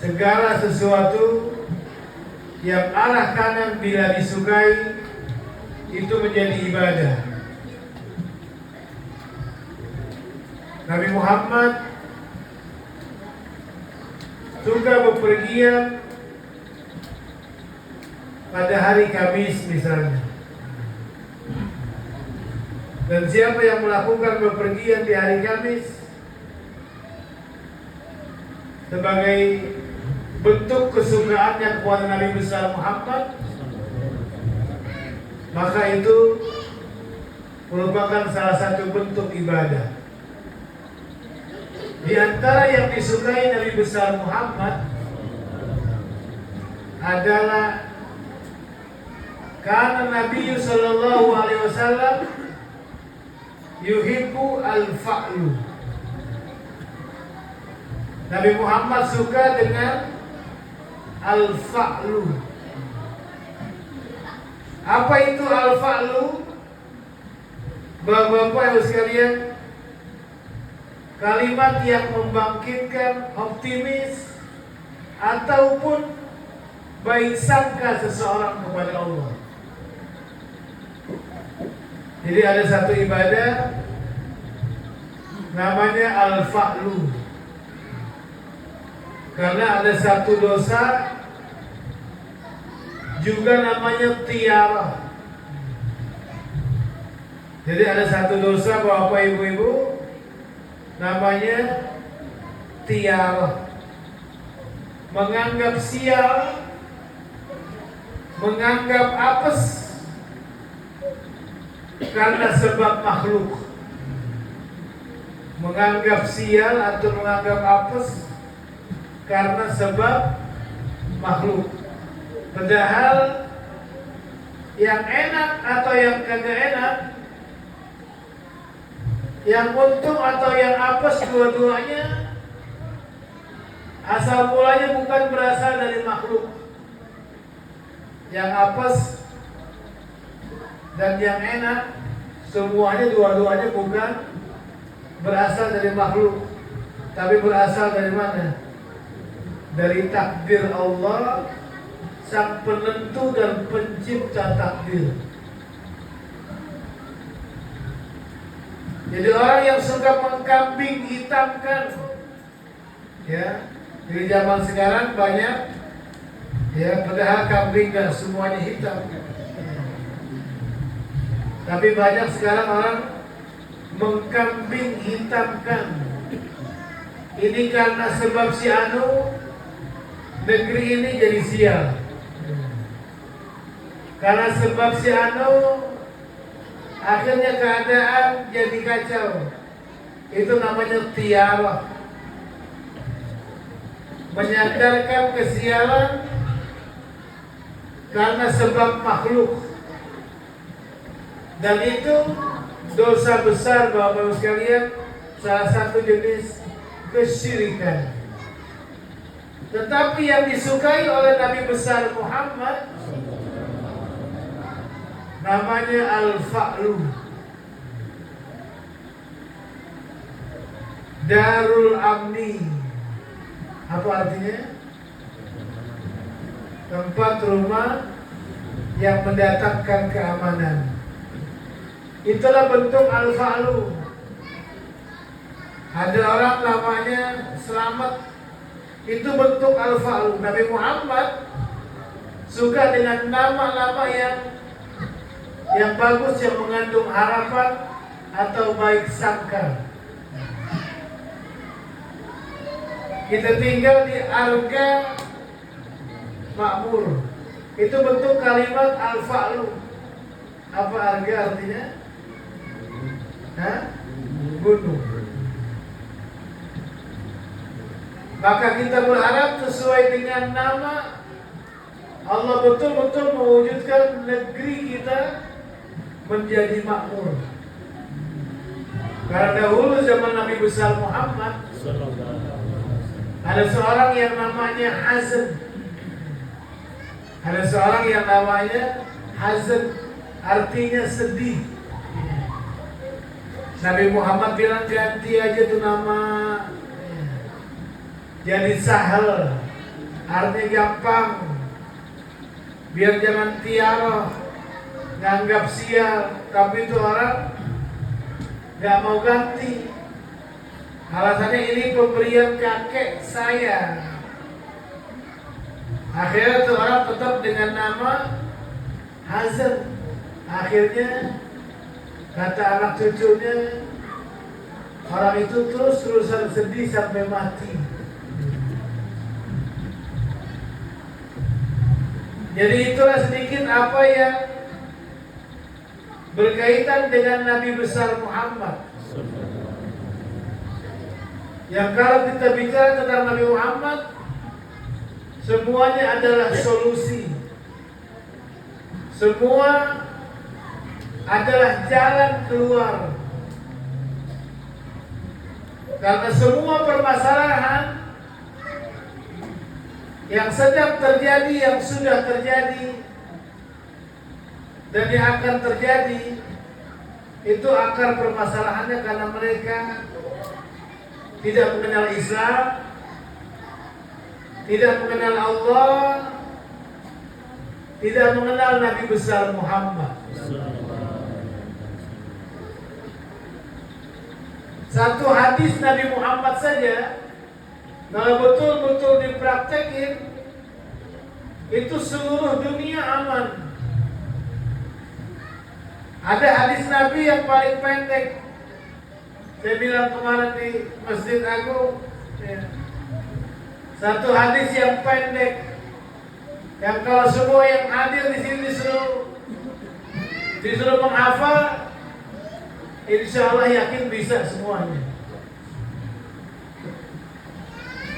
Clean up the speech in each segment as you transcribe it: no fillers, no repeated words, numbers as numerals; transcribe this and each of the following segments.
segala sesuatu yang arah kanan bila disukai itu menjadi ibadah. Nabi Muhammad suka bepergian pada hari Kamis misalnya. Dan siapa yang melakukan bepergian di hari Kamis sebagai bentuk kesukaannya kepada Nabi besar Muhammad, maka itu merupakan salah satu bentuk ibadah. Di antara yang disukai Nabi besar Muhammad adalah karena Nabi sallallahu alaihi wasallam yuhibbu al-fa'lu. Nabi Muhammad suka dengan al-fa'lu. Apa itu al-fa'lu? Bapak-bapak Ibu sekalian, kalimat yang membangkitkan optimis ataupun baik sangka seseorang kepada Allah. Jadi ada satu ibadah namanya al-fa'lu. Karena ada satu dosa juga namanya tiara. Jadi ada satu dosa Bapak Ibu-ibu namanya tiara. Menganggap sial, menganggap apes karena sebab makhluk. Menganggap sial atau menganggap apes karena sebab makhluk. Padahal yang enak atau yang kagak enak, yang untung atau yang apes, dua-duanya asal mulanya bukan berasal dari makhluk. Yang apes dan yang enak semuanya dua-duanya bukan berasal dari makhluk, tapi berasal dari mana? Dari takdir Allah, sang penentu dan pencipta takdir. Jadi orang yang suka mengkambing hitamkan, ya, di zaman sekarang banyak, ya, padahal kambing gak semuanya hitam. Tapi banyak sekarang orang mengkambing hitamkan. Ini karena sebab si anu negeri ini jadi sial. Karena sebab si anu akhirnya keadaan jadi kacau. Itu namanya tiara. Menyandarkan kesialan karena sebab makhluk. Dan itu dosa besar Bapak-Ibu sekalian, salah satu jenis kesyirikan. Tetapi yang disukai oleh Nabi besar Muhammad namanya al-fa'lu. Darul amni. Apa artinya? Tempat rumah yang mendatangkan keamanan. Itulah bentuk al-fa'lu. Ada orang namanya Selamat, itu bentuk al-fa'lu. Nabi Muhammad suka dengan nama-nama yang bagus, yang mengandung harapan atau baik sangka. Kita tinggal di Arga Makmur. Itu bentuk kalimat al-fa'lu. Apa Arga artinya? Gunung. Maka kita berharap sesuai dengan nama Allah betul-betul mewujudkan negeri kita menjadi makmur. Karena dahulu zaman Nabi besar Muhammad ada seorang yang namanya Hazan. Ada seorang yang namanya Hazan, artinya sedih. Nabi Muhammad bilang ganti aja tuh nama, jadi Sahal. artinya gampang, biar jangan tiara, nganggap sial, tapi itu orang gak mau ganti. Alasannya ini pemberian kakek saya. Akhirnya tuh orang tetap dengan nama Hazan. Akhirnya kata anak cucunya, orang itu terus-terusan sedih sampai mati. Jadi itulah sedikit apa yang berkaitan dengan Nabi besar Muhammad. Yang kalau kita bicara tentang Nabi Muhammad, semuanya adalah solusi. Semua adalah jalan keluar. Karena semua permasalahan yang sedang terjadi, yang sudah terjadi, dan yang akan terjadi, itu akar permasalahannya karena mereka tidak mengenal Islam, tidak mengenal Allah, tidak mengenal Nabi besar Muhammad. Satu hadis Nabi Muhammad saja, kalau betul-betul dipraktekin, itu seluruh dunia aman. Ada hadis Nabi yang paling pendek. Saya bilang kemarin di Masjid Agung, satu hadis yang pendek, yang kalau semua yang hadir di sini disuruh menghafal, insya Allah yakin bisa semuanya.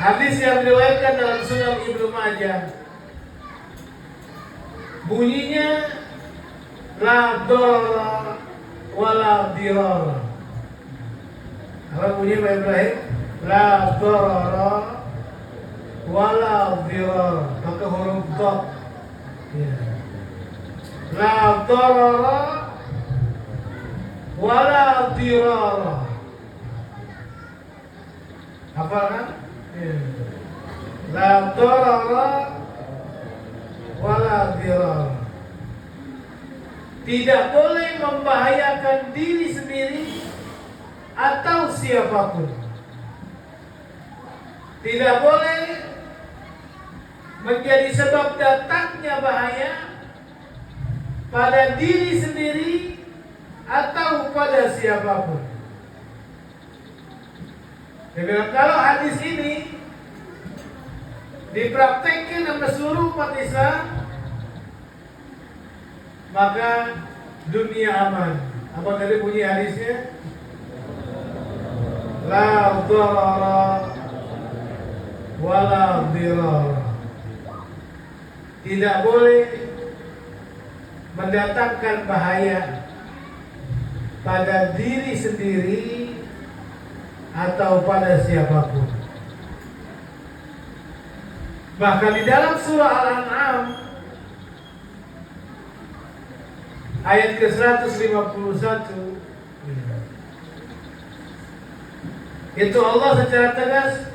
Hadis yang diriwayatkan dalam Sunan Ibnu Majah, bunyinya la darara wala dirara. Apa bunyi Pak Ibrahim? La darara wala dirara. Pakai huruf dot. Ya. La darara wala dirara. Apa kan? Ya. La darara wala dirara. Tidak boleh membahayakan diri sendiri atau siapapun. Tidak boleh menjadi sebab datangnya bahaya pada diri sendiri atau pada siapapun. Jadi kalau hadis ini dipraktekkan sama seluruh umat Islam, maka dunia aman. Apa tadi bunyi hadisnya? La darara wala dirara. Tidak boleh mendatangkan bahaya pada diri sendiri atau pada siapapun. Bahkan di dalam surah Al-An'am ayat ke-151 itu Allah secara tegas,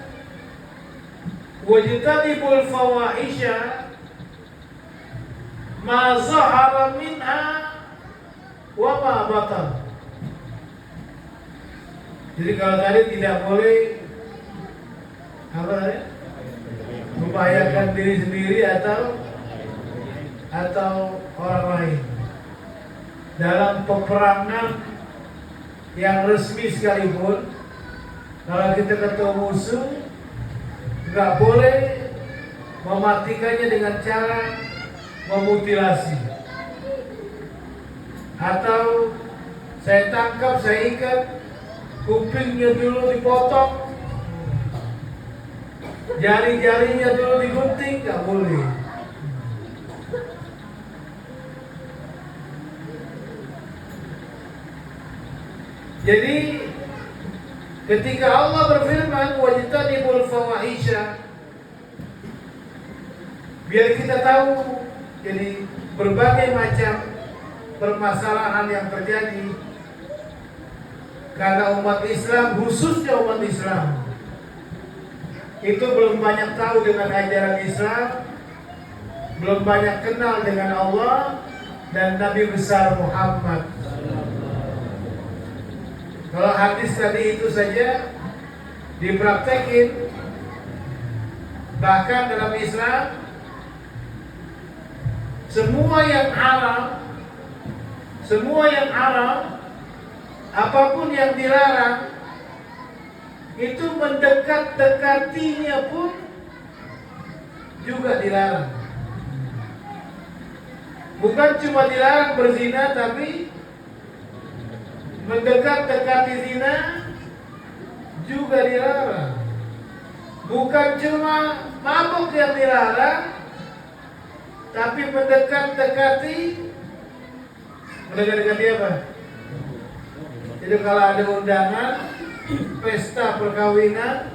wajtanibul fawahisha ma zahara minha wa ma batan. Jadi kalau tadi tidak boleh apa tadi? Membahayakan diri sendiri atau orang lain. Dalam peperangan yang resmi sekalipun, kalau kita ketemu musuh, nggak boleh mematikannya dengan cara memutilasi, atau saya tangkap, saya ikat, kupingnya dulu dipotong, jari-jarinya dulu digunting, nggak boleh. Jadi ketika Allah berfirman wajtanibul fawahisha, biar kita tahu, jadi berbagai macam permasalahan yang terjadi karena umat Islam, khususnya umat Islam, itu belum banyak tahu dengan ajaran Islam, belum banyak kenal dengan Allah dan Nabi besar Muhammad. Kalau hadis tadi itu saja dipraktekin, bahkan dalam Islam semua yang haram, apapun yang dilarang, itu mendekat-dekatinya pun juga dilarang. Bukan cuma dilarang berzina, tapi mendekat-dekati zina juga dilarang. Bukan cuma mabuk yang dilarang, tapi mendekat-dekati apa? Itu kalau ada undangan pesta perkawinan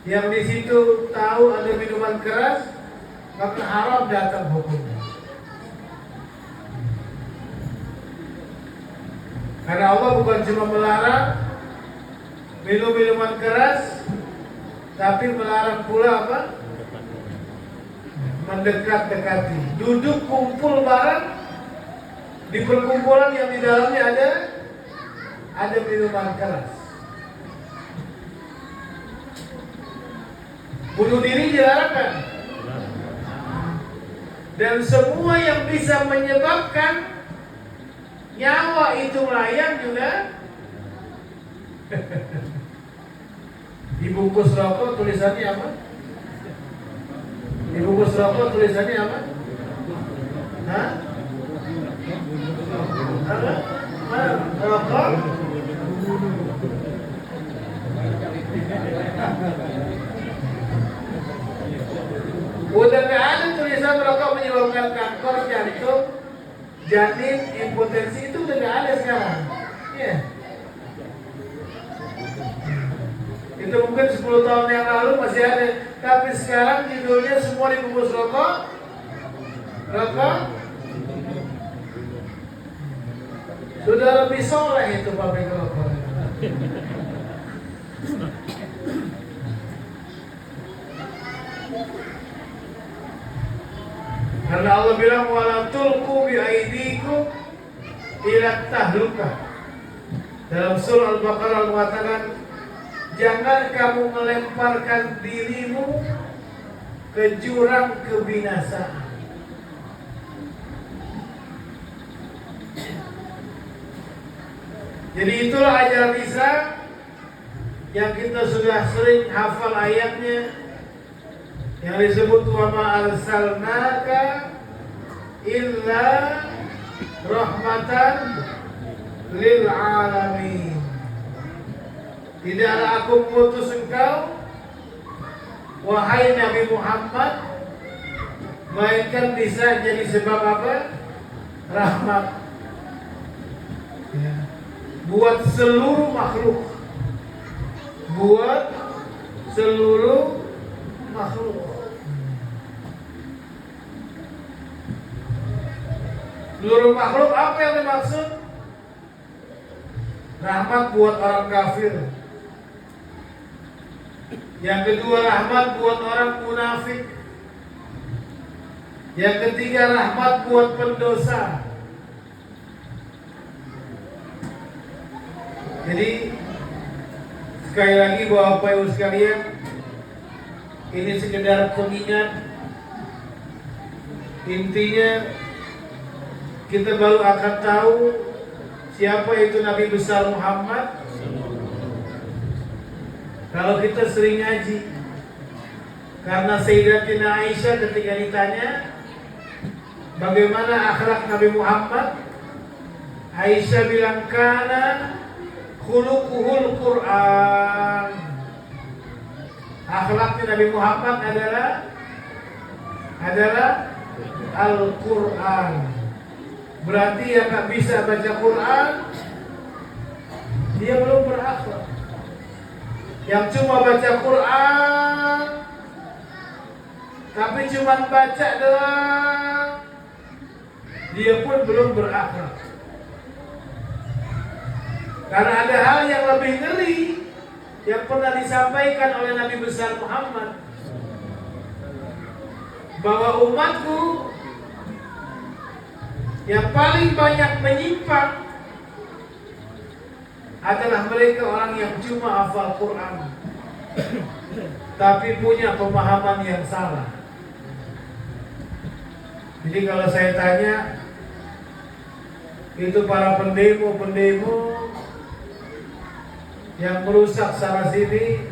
yang di situ tahu ada minuman keras, maka haram datang hukumnya. Karena Allah bukan cuma melarang minum minuman keras, tapi melarang pula apa? Mendekat-dekati. Duduk kumpul bareng di perkumpulan yang di dalamnya ada minuman keras. Bunuh diri dilarangkan. Dan semua yang bisa menyebabkan nyawa itu melayang juga. Dibungkus rokok tulisannya apa? Dibungkus rokok tulisannya apa? Hah? Apa? Rokok? Udah gak ada tulisan rokok menyebabkan kanker jantung, janin, impotensi, itu udah gak ada sekarang. Iya. Itu mungkin 10 tahun yang lalu masih ada, tapi sekarang judulnya semua dibungkus rokok. Sudah lebih soleh itu pabrik rokok. Karena Allah bilang wala tulqu bi aidikum ila tahlukah. Dalam surah Al-Baqarah mengatakan, jangan kamu melemparkan dirimu ke jurang kebinasaan. Jadi itulah ajaran Islam yang kita sudah sering hafal ayatnya, yang disebut wa ma arsalnaka illa rahmatan lil alamin. Tidaklah aku mengutus engkau wahai Nabi Muhammad melainkan bisa jadi sebab apa? Rahmat ya, buat seluruh makhluk. Buat seluruh makhluk. Seluruh makhluk apa yang dimaksud? Rahmat buat orang kafir. Yang kedua, rahmat buat orang munafik. Yang ketiga, rahmat buat pendosa. Jadi sekali lagi Bapak Ibu sekalian, ini sekedar pengingat. Intinya kita baru akan tahu siapa itu Nabi besar Muhammad kalau kita sering ngaji. Karena Sayyidatina Aisyah ketika ditanya bagaimana akhlak Nabi Muhammad, Aisyah bilang kana khuluquhul Quran. Akhlaknya Nabi Muhammad adalah Al-Quran. Berarti yang gak bisa baca Quran, dia belum berakhlak. Yang cuma baca Quran tapi cuma baca doang, dia pun belum berakhlak. Karena ada hal yang lebih ngeri yang pernah disampaikan oleh Nabi besar Muhammad, bahwa umatku yang paling banyak menyimpang adalah mereka orang yang cuma hafal Quran tapi punya pemahaman yang salah. Jadi kalau saya tanya, itu para pendemo-pendemo yang merusak sana sini,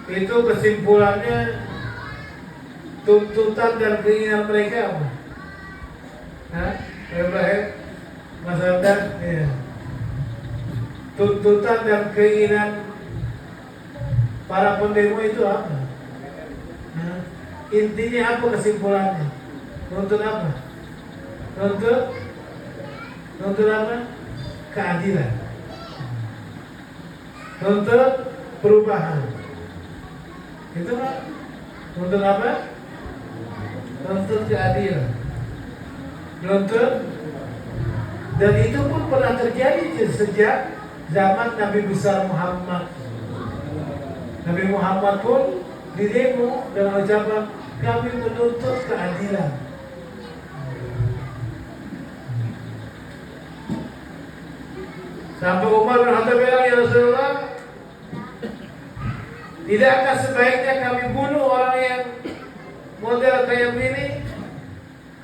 itu kesimpulannya tuntutan dan keinginan mereka apa? Hah? Ibrahim? Mas Abdan? Iya. Tuntutan dan keinginan para pendemo itu apa? Hah? Intinya apa kesimpulannya? Nuntut apa? Nuntut apa? Keadilan. Nuntut perubahan. Itu kan? Nuntut apa? Nuntut keadilan. Nuntut. Dan itu pun pernah terjadi sejak zaman Nabi besar Muhammad. Nabi Muhammad pun didemo dengan ucapan, kami menuntut keadilan. Sampai Umar bin Khattab bilang, ya Rasulullah, tidakkah sebaiknya kami bunuh orang yang model kayak begini?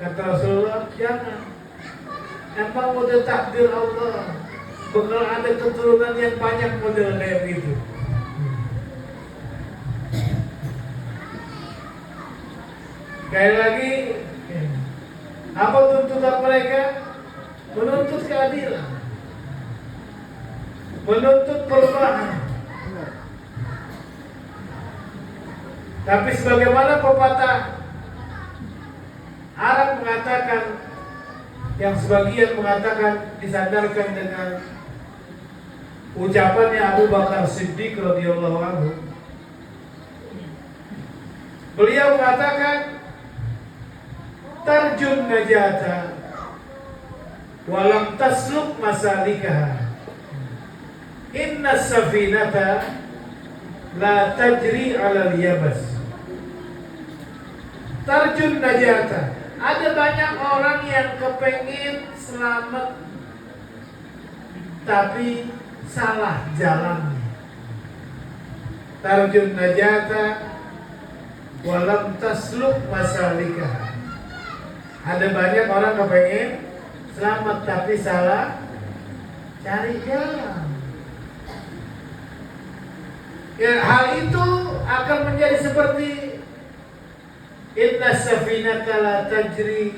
Kata Rasulullah, jangan. Emang model takdir Allah bakal ada keturunan yang banyak model kayak begitu. Sekali lagi, apa tuntutan mereka? Menuntut keadilan, menuntut perubahan. Tapi sebagaimana pepatah Arab mengatakan, yang sebagian mengatakan disandarkan dengan ucapannya Abu Bakar Siddiq radhiyallahu anhu. Beliau mengatakan, tarjun najata walam tasluk masalikaha, inna safinata la tajri ala liyabas. Tarjun najata, ada banyak orang yang kepengen selamat tapi salah jalannya. Tarjun najata walam tasluk masalikaha. Ada banyak orang kepengen selamat tapi salah cari jalan. Ya, hal itu akan menjadi seperti inna safinata la tajri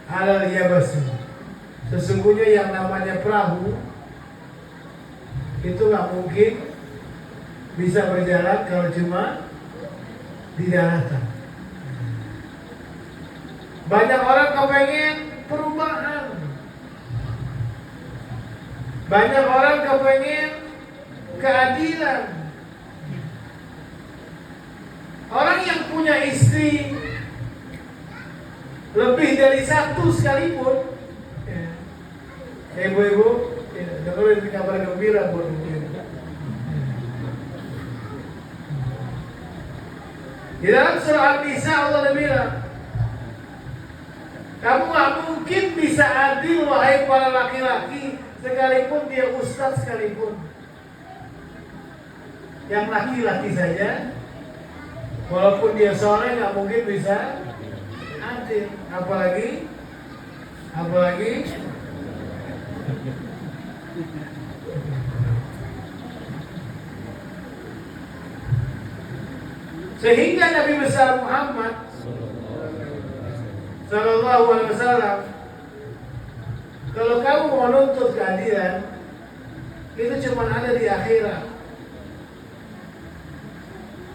ala yabasi. Sesungguhnya yang namanya perahu itu nggak mungkin bisa berjalan kalau cuma di daratan. Banyak orang kepengen perubahan. Banyak orang kepengen keadilan. Orang yang punya istri lebih dari satu sekalipun, ibu-ibu, dengerin kabar gembira buat ibu. Di dalam surah An-Nisa Allah bilang, kamu gak mungkin bisa adil wahai para laki-laki, sekalipun dia ustaz sekalipun. Yang laki-laki saja, walaupun dia soleh gak mungkin bisa adil. Apalagi sehingga Nabi besar Muhammad Sallallahu Alaihi Wasallam, kalau kamu menuntut keadilan, itu cuma ada di akhirat.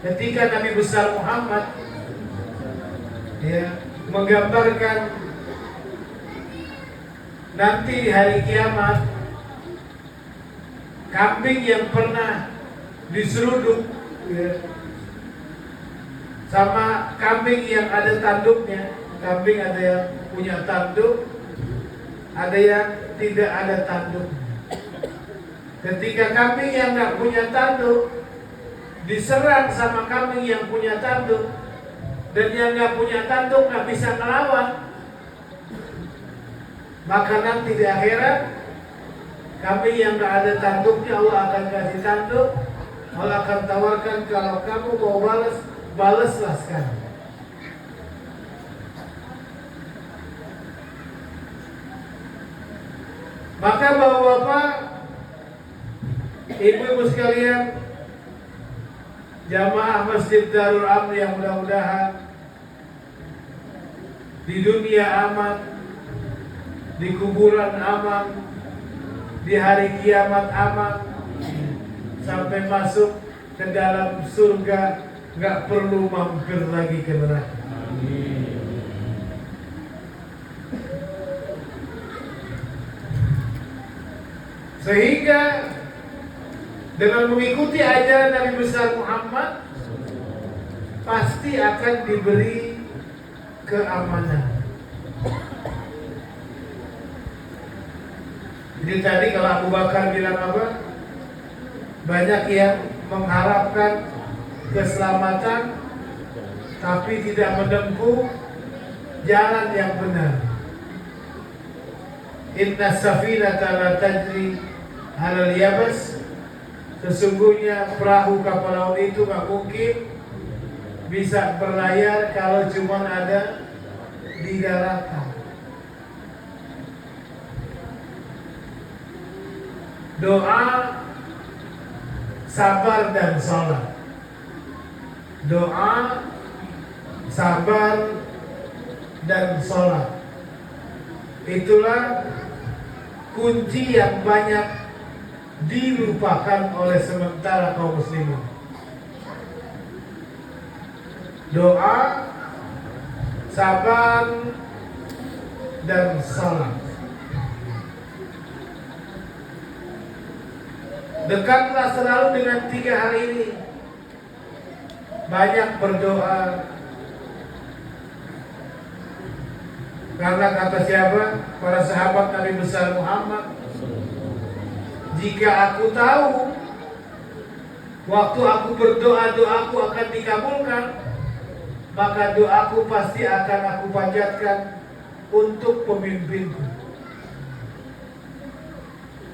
Ketika Nabi besar Muhammad menggambarkan nanti di hari kiamat, kambing yang pernah diseruduk sama kambing yang ada tanduknya. Kambing ada yang punya tanduk, ada yang tidak ada tanduk. Ketika kambing yang nggak punya tanduk diserang sama kambing yang punya tanduk, dan yang nggak punya tanduk nggak bisa ngelawan, maka nanti di akhirat kambing yang nggak ada tanduknya Allah akan kasih tanduk. Allah akan tawarkan, kalau kamu mau balas, balaslah sekarang. Maka bapak-bapak, ibu-ibu sekalian, jamaah Masjid Darul Amn yang mudah-mudahan di dunia aman, di kuburan aman, di hari kiamat aman, sampai masuk ke dalam surga, nggak perlu mampir lagi ke neraka. Sehingga dengan mengikuti ajaran Nabi besar Muhammad pasti akan diberi keamanan. Jadi tadi kalau Abu Bakar bilang apa? Banyak yang mengharapkan keselamatan tapi tidak menempuh jalan yang benar. Inna safinata la tajri 'alal yabas. Sesungguhnya perahu kapal laut itu gak mungkin bisa berlayar kalau cuma ada di daratan. Doa, sabar dan sholat. Doa, sabar dan sholat. Itulah kunci yang banyak dilupakan oleh sementara kaum muslimin. Doa, sabar dan salat. Dekatlah selalu dengan 3 hal ini. Banyak berdoa. Karena kata siapa? Para sahabat Nabi besar Muhammad, jika aku tahu waktu aku berdoa, doaku akan dikabulkan, maka doaku pasti akan aku panjatkan untuk pemimpinku.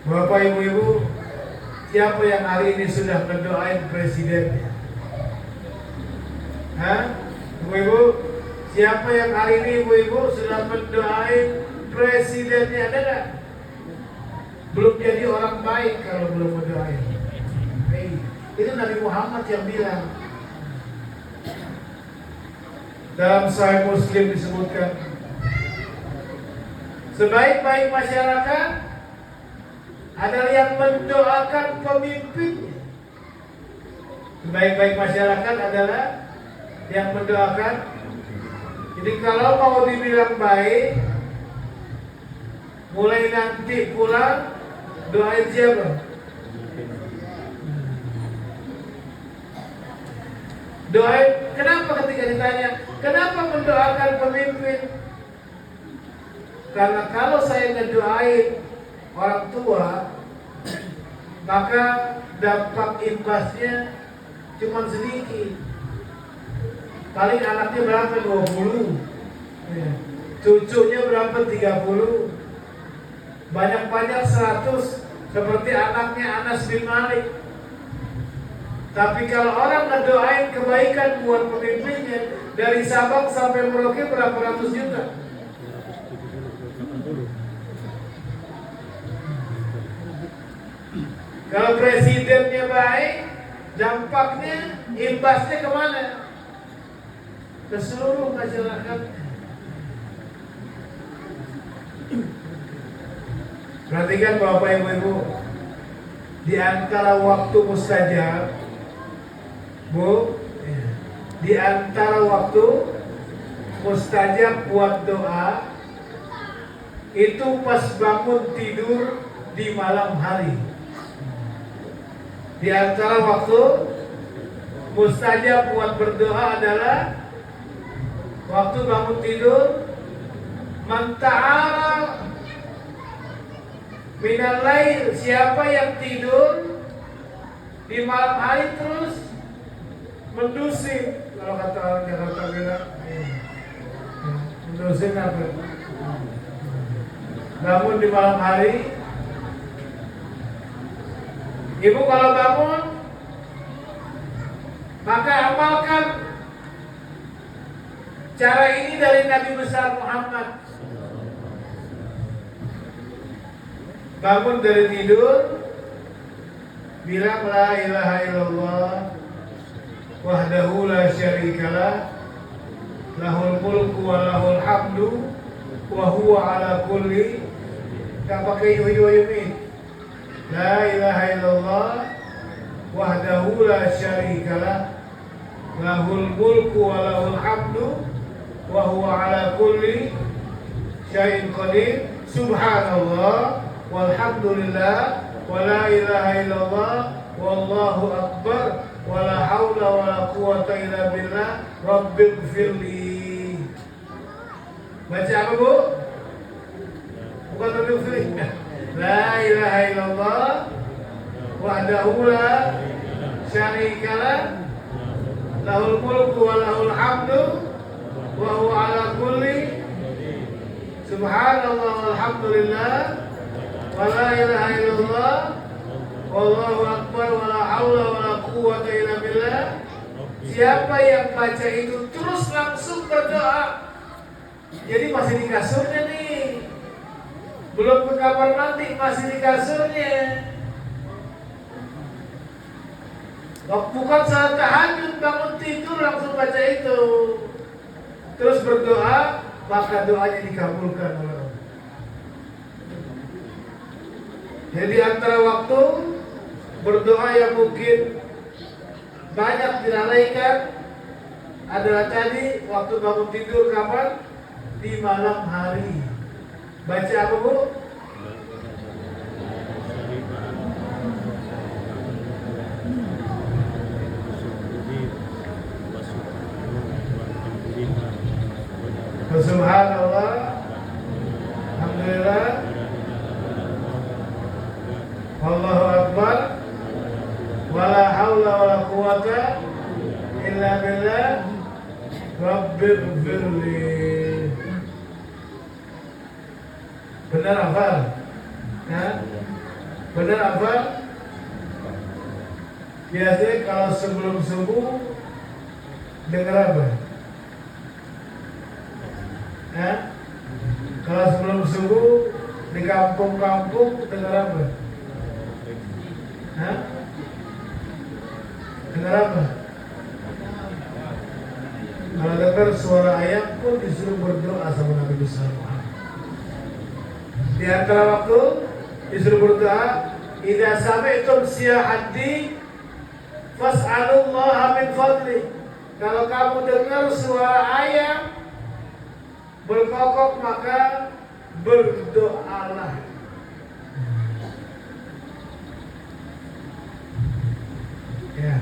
Bapak ibu-ibu, siapa yang hari ini sudah mendoain presidennya? Hah? Ibu-ibu, siapa yang hari ini ibu-ibu sudah mendoain presidennya? Ada nggak? Belum jadi orang baik kalau belum mendoain. Itu Nabi Muhammad yang bilang. Dalam Sahih Muslim disebutkan, sebaik-baik masyarakat adalah yang mendoakan pemimpinnya. Sebaik-baik masyarakat adalah yang mendoakan. Jadi kalau mau dibilang baik, mulai nanti pulang doain siapa? Doain. Kenapa ketika ditanya kenapa mendoakan pemimpin? Karena kalau saya ngedoain orang tua, maka dampak imbasnya cuma sedikit. Paling anaknya berapa? 20, cucunya berapa? 30, banyak-banyak 100, seperti anaknya Anas bin Malik. Tapi kalau orang ngedoain kebaikan buat pemimpinnya, dari Sabang sampai Merauke berapa ratus juta? Kalau presidennya baik, dampaknya, imbasnya kemana? Ke seluruh masyarakat. Perhatikan Bapak Ibu-ibu, di antara waktu mustajab, Bu, di antara waktu mustajab buat doa itu pas bangun tidur di malam hari. Di antara waktu mustajab buat berdoa adalah waktu bangun tidur. Man ta'ala Minal lail, siapa yang tidur di malam hari terus mendusin, kalau kata orang Jakarta bilang, mendusin apa? Bangun di malam hari. Ibu kalau bangun, maka amalkan cara ini dari Nabi besar Muhammad. Bangun dari tidur, bilang la ilaha illallah wahdahu la syarikalah lahul mulku wa lahul hamdu wa huwa ala kulli, gak pakai yumin. La ilaha illallah wahdahu la syarikalah lahul mulku wa lahul hamdu wa huwa ala kulli syai'in qadir. Subhanallah walhamdulillah wa la ilaha illallah wallahu akbar wa la hawla wa la quwata illa billah rabbighfirli. Baca apa bu? Bukan rabbighfirli. La ilaha illallah wahdahu la syarikalah lahul mulku wa lahul hamdu wa huwa ala kulli. Subhanallah walhamdulillah wa la ilaha illallah wallahu akbar wa la hawla wa la quwata illa billah. Siapa yang baca itu terus langsung berdoa, jadi masih di kasurnya nih, belum ke kamar mandi, masih di kasurnya. Bukan saat tahajud bangun tidur langsung baca itu, terus berdoa, maka doanya dikabulkan oleh Allah. Jadi antara waktu berdoa yang mungkin banyak dilalaikan adalah tadi waktu bangun tidur, kapan? Di malam hari. Baca apa bu? Subhanallah, alhamdulillah, wallahu akbar, wala hawla wala quwata illa billah rabbighfirli. Benar hafal? Ya? Benar hafal? Biasanya kalau sebelum subuh dengar apa? Ya? Kalau sebelum subuh di kampung-kampung dengar apa? Hah? Dengar apa? Kalau dengar suara ayam pun disuruh berdoa sama Nabi besar Muhammad. Di antara waktu disuruh berdoa, idza sami'tum siyahati fas'alullaha min fadli. Kalau kamu dengar suara ayam berkokok, maka berdoalah. Ya.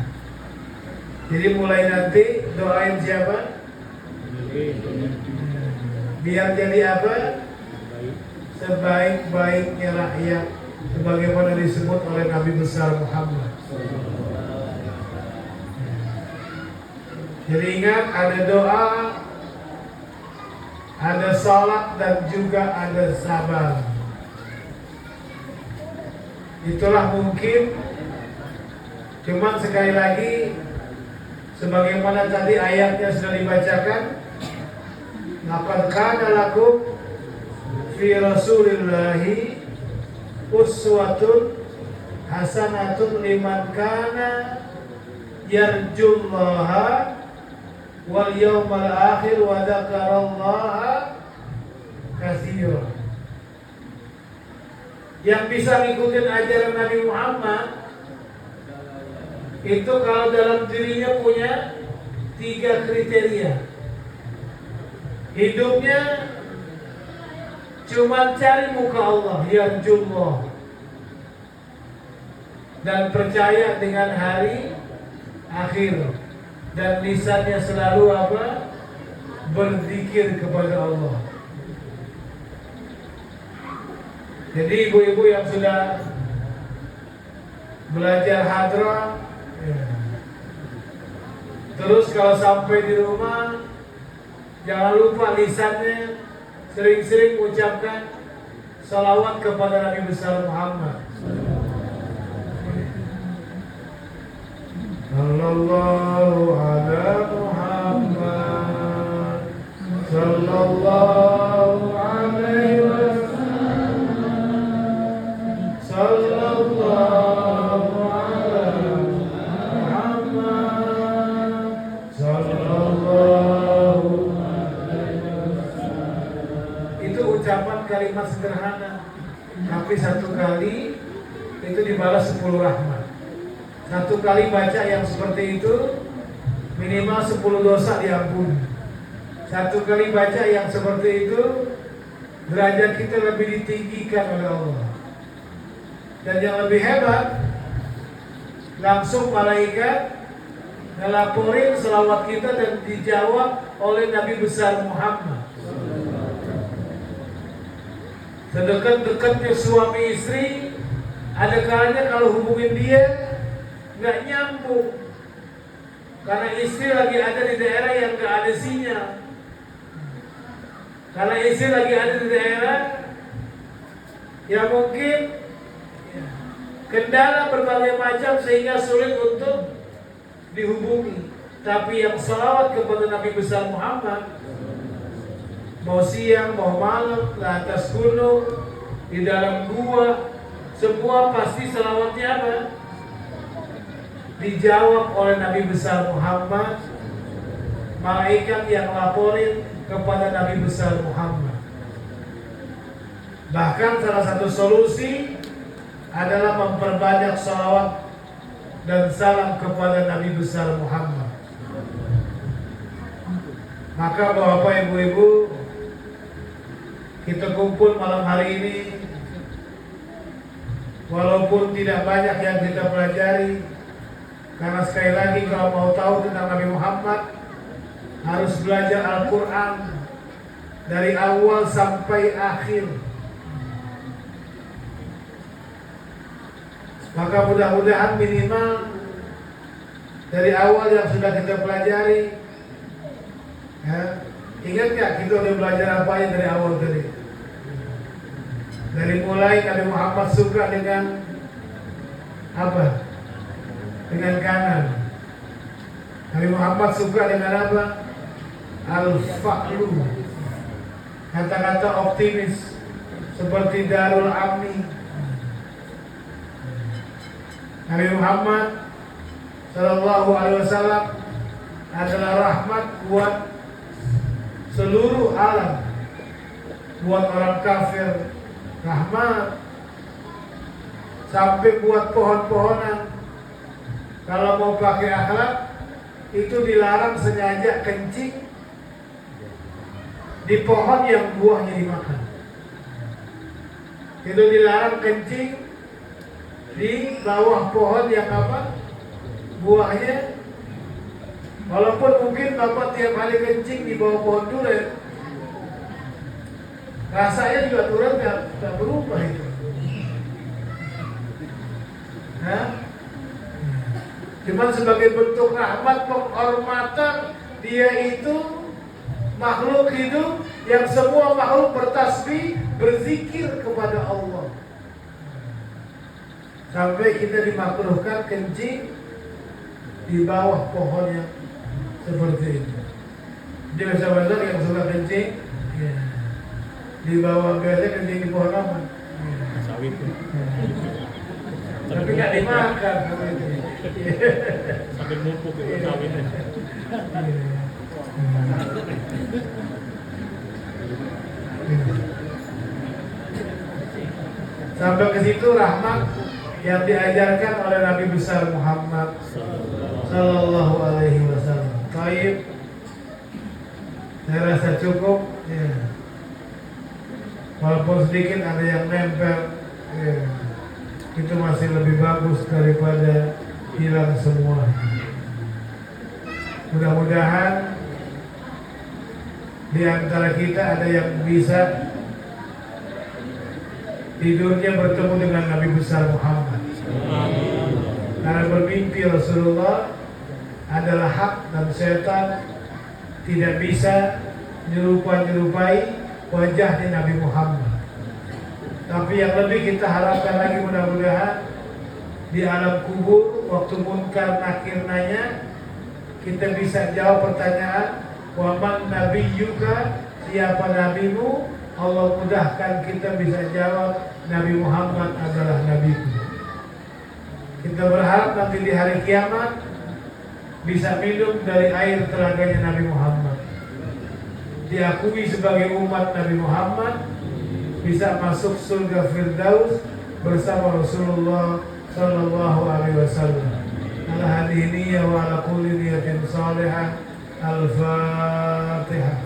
Jadi mulai nanti doain siapa? Biar jadi apa? Sebaik-baiknya rakyat, sebagaimana disebut oleh Nabi besar Muhammad. Jadi ingat, ada doa, ada salat, dan juga ada sabar. Itulah mungkin, cuman sekali lagi, sebagaimana tadi ayatnya sudah dibacakan, laqad kana lakum fi rasulillahi uswatun hasanatun liman kana yarjullaha wal yawmal akhir wa dzakarallaha katsira. Yang bisa ngikutin ajaran Nabi Muhammad itu kalau dalam dirinya punya 3 kriteria. Hidupnya cuma cari muka Allah, yarjullah, dan percaya dengan hari akhir, dan lisannya selalu apa? Berzikir kepada Allah. Jadi ibu-ibu yang sudah belajar hadrah, ya. Terus kalau sampai di rumah, jangan lupa lisannya sering-sering mengucapkan salawat kepada Nabi besar Muhammad. Sallallahu ala Muhammad, sallallahu alaihi wasallam, sallallahu ala Muhammad, sallallahu alaihi wasallam. Itu ucapan kalimat sederhana, tapi satu kali itu dibalas 10 rahmat. Satu kali baca yang seperti itu minimal 10 dosa diampuni. Satu kali baca yang seperti itu derajat kita lebih ditinggikan oleh Allah. Dan yang lebih hebat, langsung malaikat ngelaporin selawat kita dan dijawab oleh Nabi besar Muhammad. Sedekat-dekatnya suami istri, ada kalanya kalau hubungin dia nggak nyambung karena istri lagi ada di daerah yang nggak ada sinyal, karena istri lagi ada di daerah yang mungkin kendala berbagai macam sehingga sulit untuk dihubungi. Tapi yang salawat kepada Nabi besar Muhammad, mau siang mau malam, di atas gunung, di dalam gua, semua pasti salawatnya apa? Dijawab oleh Nabi besar Muhammad, malaikat yang laporin kepada Nabi besar Muhammad. Bahkan salah satu solusi adalah memperbanyak salawat dan salam kepada Nabi besar Muhammad. Maka Bapak Ibu-ibu, kita kumpul malam hari ini, walaupun tidak banyak yang kita pelajari, karena sekali lagi kalau mau tahu tentang Nabi Muhammad harus belajar Al-Quran dari awal sampai akhir. Maka mudah-mudahan minimal dari awal yang sudah kita pelajari, ya, ingat gak kita udah belajar apa yang dari awal tadi? Dari mulai Nabi Muhammad suka dengan apa? Dengan kanan. Nabi Muhammad suka dengan apa? Al-fa'lu, kata-kata optimis seperti Darul Amni. Nabi Muhammad Sallallahu Alaihi Wasallam adalah rahmat buat seluruh alam, buat orang kafir rahmat, sampai buat pohon-pohonan. Kalau mau pakai akhlak itu dilarang sengaja kencing di pohon yang buahnya dimakan. Itu dilarang kencing di bawah pohon yang apa? Buahnya. Walaupun mungkin Bapak tiap hari kencing di bawah pohon durian, rasanya juga durian gak berubah itu. Hah? Cuma sebagai bentuk rahmat, penghormatan, dia itu makhluk hidup yang semua makhluk bertasbih, berzikir kepada Allah. Sampai kita dimakruhkan kencing di bawah pohon yang seperti itu. Dia bisa banyak yang suka kencing, ya, di bawah, biasanya kencing di pohon apa? Ya. Sawit. Ya. Tapi nggak dimakan sama itu. Sambil numpuk itu sawitnya. Sampai ke situ rahmat yang diajarkan oleh Nabi besar Muhammad Sallallahu Alaihi Wasallam. Baik, saya rasa cukup. Ya. Walaupun sedikit ada yang nempel, ya, itu masih lebih bagus daripada hilang semua. Mudah-mudahan di antara kita ada yang bisa tidurnya bertemu dengan Nabi besar Muhammad. Karena bermimpi Rasulullah adalah hak dan setan tidak bisa menyerupai wajahnya Nabi Muhammad. Tapi yang lebih kita harapkan lagi mudah-mudahan di alam kubur waktu munkar nakir nanya, kita bisa jawab pertanyaan wa man nabiyyuka, siapa nabimu? Allah mudahkan kita bisa jawab Nabi Muhammad adalah nabiku. Kita berharap nanti di hari kiamat bisa minum dari air telaganya Nabi Muhammad, diakui sebagai umat Nabi Muhammad, bisa masuk surga Firdaus bersama Rasulullah sallallahu alaihi wasallam. Ala hadhihi wa ala kulli niyatin salihah. Al-Fatihah.